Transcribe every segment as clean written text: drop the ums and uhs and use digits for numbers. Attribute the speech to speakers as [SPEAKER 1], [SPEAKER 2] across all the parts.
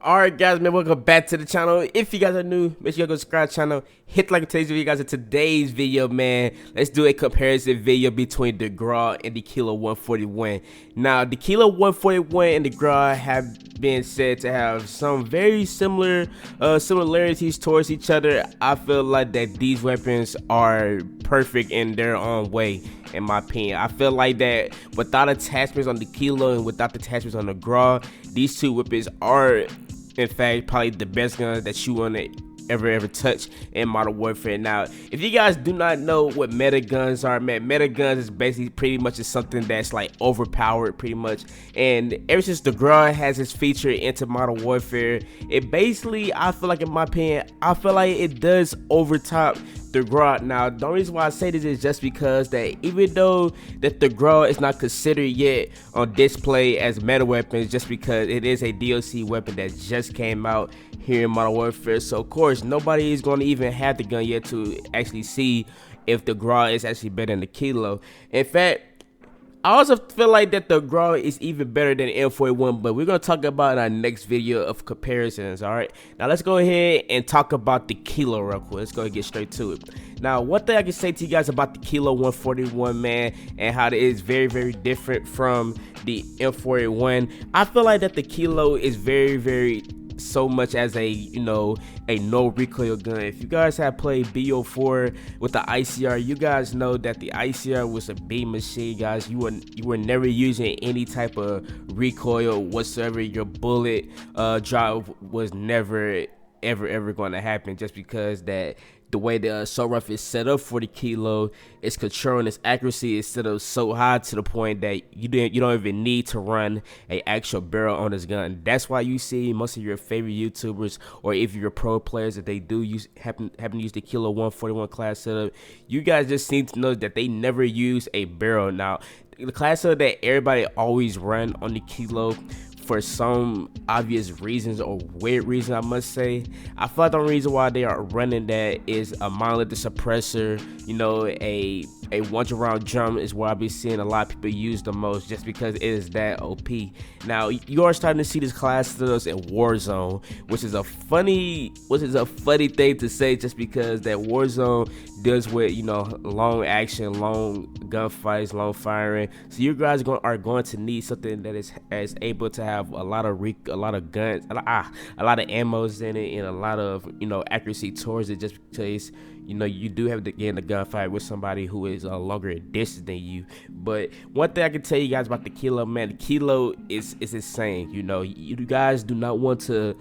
[SPEAKER 1] Alright guys, man, welcome back to the channel. If you guys are new, make sure you go subscribe to the channel, hit like today's video. Guys, in today's video, man, let's do a comparison video between the GRAU and the Kilo 141. Now, the Kilo 141 and the GRAU have been said to have some very similar similarities towards each other. I feel like that these weapons are perfect in their own way, in my opinion. I feel like that without attachments on the Kilo and without the attachments on the GRAU, these two weapons are in fact probably the best guns that you want to ever touch in Modern Warfare. Now, if you guys do not know what meta guns are, man, meta guns is basically pretty much just something that's like overpowered pretty much. And ever since the GRAU has its feature into Modern Warfare, it basically, I feel like, in my opinion, I feel like it does overtop the GRAU. Now, the only reason why I say this is just because that even though that the GRAU is not considered yet on display as meta weapons, just because it is a DLC weapon that just came out here in Modern Warfare, so of course nobody is going to even have the gun yet to actually see if the GRAU is actually better than the Kilo. In fact, I also feel like that the GRAU is even better than M41, but we're going to talk about in our next video of comparisons. Alright, now let's go ahead and talk about the Kilo real quick. Let's go and get straight to it. Now, one thing I can say to you guys about the Kilo 141, man, and how it is very different from the M41, I feel like that the Kilo is very so much as a, you know, a no recoil gun. If you guys have played BO4 with the ICR, you guys know that the ICR was a beam machine, guys. You were never using any type of recoil whatsoever. Your bullet drop was never ever going to happen, just because that the way the assault rifle is set up for the Kilo, it's controlling its accuracy is set up so high to the point that you don't even need to run a actual barrel on this gun. That's why you see most of your favorite YouTubers, or if you're pro players, that they do happen to use the Kilo 141 class setup, you guys just need to know that they never use a barrel. Now, the class setup that everybody always run on the Kilo, for some obvious reasons or weird reasons, I must say, I feel like the reason why they are running that is a monolithic suppressor, you know, a 1-round drum is what I've been seeing a lot of people use the most, just because it is that OP. Now, you are starting to see this class setups in Warzone, which is a funny thing to say, just because that Warzone deals with, you know, long action, long gunfights, long firing. So you guys are going to need something that is able to have a lot of guns, a lot of ammos in it, and a lot of, you know, accuracy towards it, just because, you know, you do have to get in the gunfight with somebody who is a longer distance than you. But one thing I can tell you guys about the Kilo, man, the Kilo is insane. You know, you guys do not want to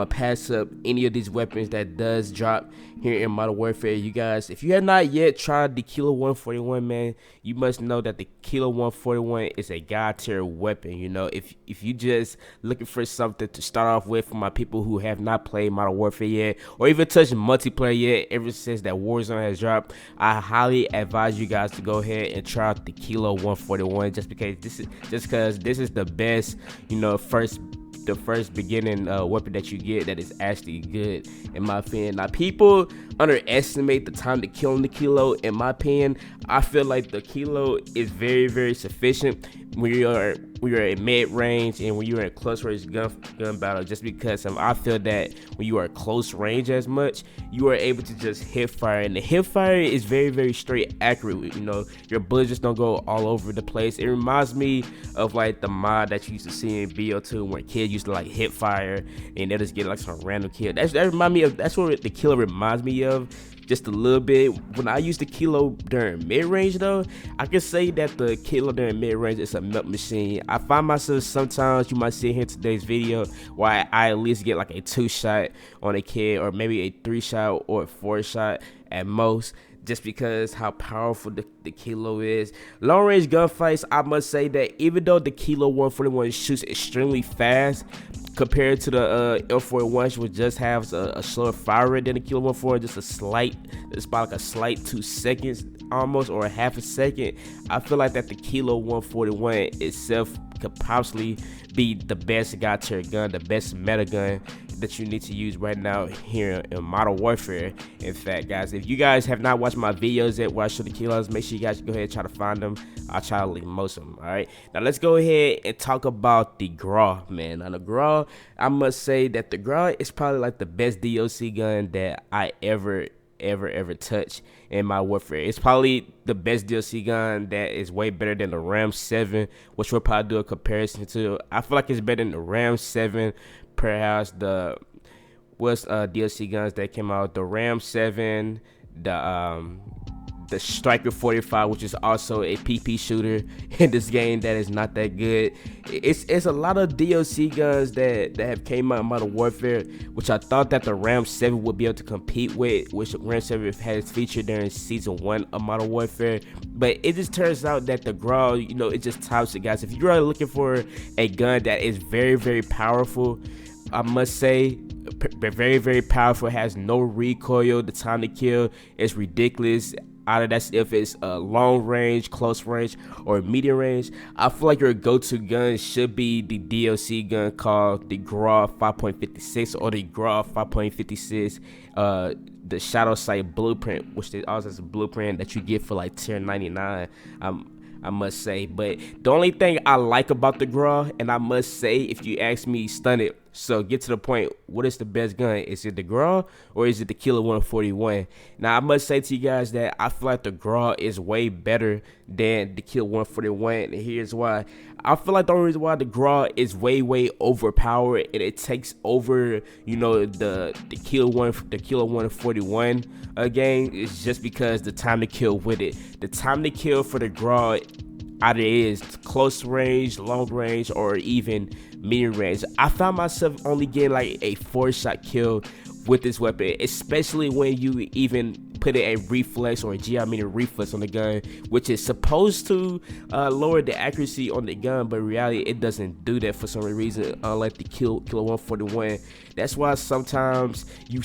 [SPEAKER 1] pass up any of these weapons that does drop here in Modern Warfare. You guys, if you have not yet tried the Kilo 141, man, you must know that the Kilo 141 is a god tier weapon. You know, if you just looking for something to start off with, for my people who have not played Modern Warfare yet, or even touched multiplayer yet, ever since that Warzone has dropped, I highly advise you guys to go ahead and try out the Kilo 141, just because this is the best, you know, the first beginning weapon that you get that is actually good, in my opinion. Now, people underestimate the time to kill on the Kilo. In my opinion, I feel like the Kilo is very sufficient when you are at mid range and when you are in close range gun battle, just because I feel that when you are close range as much, you are able to just hip fire, and the hip fire is very straight accurate. You know, your bullets just don't go all over the place. It reminds me of like the mod that you used to see in BO2, where kids used to like hip fire and they just get like some random kill. That remind me of, that's what the Kilo reminds me of, just a little bit. When I use the Kilo during mid-range though, I can say that the Kilo during mid-range is a melt machine. I find myself sometimes, you might see here in today's video, where I at least get like a 2-shot on a kid, or maybe a 3-shot or a 4-shot at most, just because how powerful the Kilo is. Long range gunfights, I must say that even though the Kilo 141 shoots extremely fast compared to the M41, which just has a slower fire rate than the Kilo 141, it's about like a slight 2 seconds almost, or a half a second, I feel like that the Kilo 141 itself could possibly be the best god tier gun, the best meta gun that you need to use right now here in Modern Warfare. In fact, guys, if you guys have not watched my videos yet where I show the kilos, make sure you guys go ahead and try to find them. I'll try to link most of them. All right, now let's go ahead and talk about the GRAU, man. On the GRAU, I must say that the GRAU is probably like the best DLC gun that I ever touch in my warfare. It's probably the best DLC gun that is way better than the RAM 7, which we'll probably do a comparison to. I feel like it's better than the RAM 7, perhaps the DLC guns that came out, the RAM 7, the Striker 45, which is also a PP shooter in this game that is not that good. It's a lot of DLC guns that have came out in Modern Warfare, which I thought that the RAM 7 would be able to compete with, which RAM 7 has featured during Season 1 of Modern Warfare. But it just turns out that the GRAU, you know, it just tops it, guys. If you're looking for a gun that is very powerful, I must say, very powerful, has no recoil, the time to kill is ridiculous. Either that's if it's long range, close range, or medium range. I feel like your go-to gun should be the DLC gun called the GRAU 5.56 or the GRAU 5.56, the Shadow Sight Blueprint, which also has a blueprint that you get for like tier 99. I must say. But the only thing I like about the GRAU, and I must say, if you ask me, Stonted, so get to the point, what is the best gun? Is it the GRAU or is it the Killer 141? Now I must say to you guys that I feel like the GRAU is way better than the Killer 141, and here's why. I feel like the only reason why the GRAU is way overpowered and it takes over, you know, the Killer 141 game is just because the time to kill with it. The time to kill for the GRAU either is close range, long range, or even medium range. I found myself only getting like a 4-shot kill with this weapon, especially when you even put a reflex or a GI mini reflex on the gun, which is supposed to lower the accuracy on the gun, but in reality it doesn't do that for some reason, unlike the Killer 141. That's why sometimes you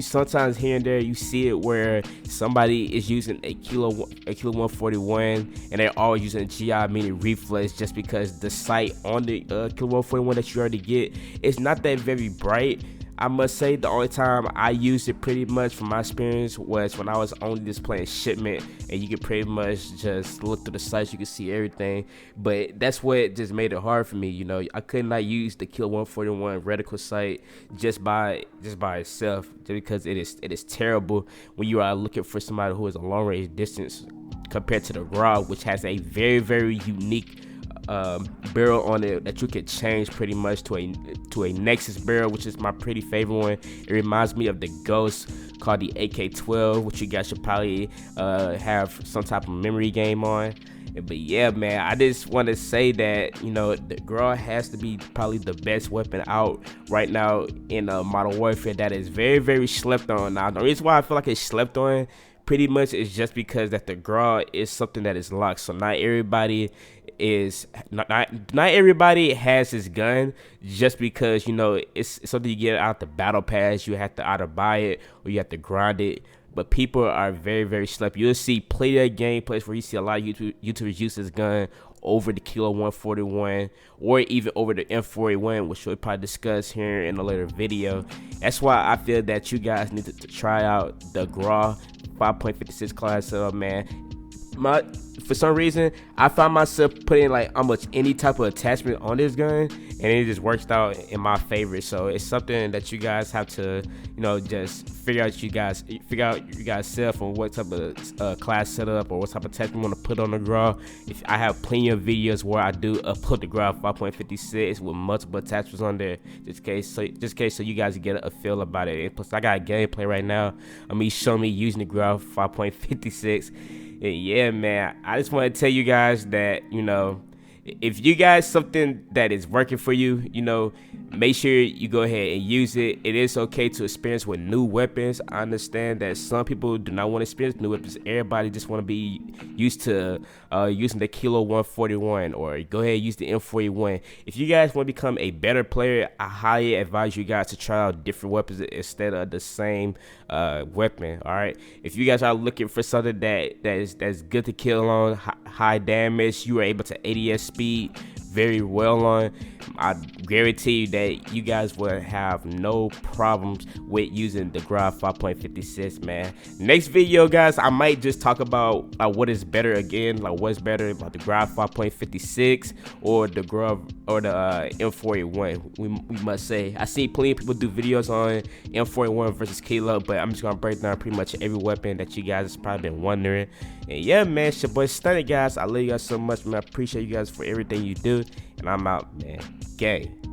[SPEAKER 1] sometimes here and there you see it where somebody is using a Killer 141 and they're all using GI mini reflex just because the sight on the Killer 141 that you already get is not that very bright. I must say the only time I used it pretty much from my experience was when I was only just playing shipment, and you could pretty much just look through the sights, you could see everything. But that's what just made it hard for me, you know. I could not use the Killer 141 reticle sight just by itself, just because it is terrible when you are looking for somebody who is a long range distance compared to the GRAU, which has a very unique barrel on it that you can change pretty much to a Nexus barrel, which is my pretty favorite one. It reminds me of the Ghost called the AK-12, which you guys should probably have some type of memory game on. But yeah, man, I just want to say that, you know, the GRAU has to be probably the best weapon out right now in Modern Warfare that is very slept on. Now the reason why I feel like it's slept on pretty much is just because that the GRAU is something that is locked, so not everybody has this gun just because, you know, it's something you get out the battle pass. You have to either buy it or you have to grind it. But people are very slept. You'll see plenty of gameplays where you see a lot of YouTubers use this gun over the Killer 141 or even over the M41, which we'll probably discuss here in a later video. That's why I feel that you guys need to try out the GRAU 5.56 class setup, man. For some reason, I found myself putting like almost any type of attachment on this gun, and it just works out in my favor. So it's something that you guys have to, you know, just figure out you guys self on what type of class setup or what type of attachment you want to put on the GRAU. If I have plenty of videos where I do upload the GRAU 5.56 with multiple attachments on there, just in case so you guys get a feel about it. And plus, I got a gameplay right now. Showing me using the GRAU 5.56. Yeah, man, I just want to tell you guys that, you know, if you guys something that is working for you, you know, make sure you go ahead and use it. It is okay to experience with new weapons. I understand that some people do not want to experience new weapons. Everybody just want to be used to using the Kilo 141, or go ahead and use the M41. If you guys want to become a better player, I highly advise you guys to try out different weapons instead of the same weapon. All right, if you guys are looking for something that's good to kill on, high damage, you are able to ADS speed very well on. I guarantee you that you guys will have no problems with using the GRAU 5.56, man. Next video, guys, I might just talk about what is better again, like what's better about the GRAU 5.56 or the GRAU or the M41. We must say I see plenty of people do videos on M41 versus Kilo, but I'm just gonna break down pretty much every weapon that you guys has probably been wondering. And yeah, man, it's your boy Stznted, guys. I love you guys so much, man. I appreciate you guys for everything you do, and I'm out, man. Gang.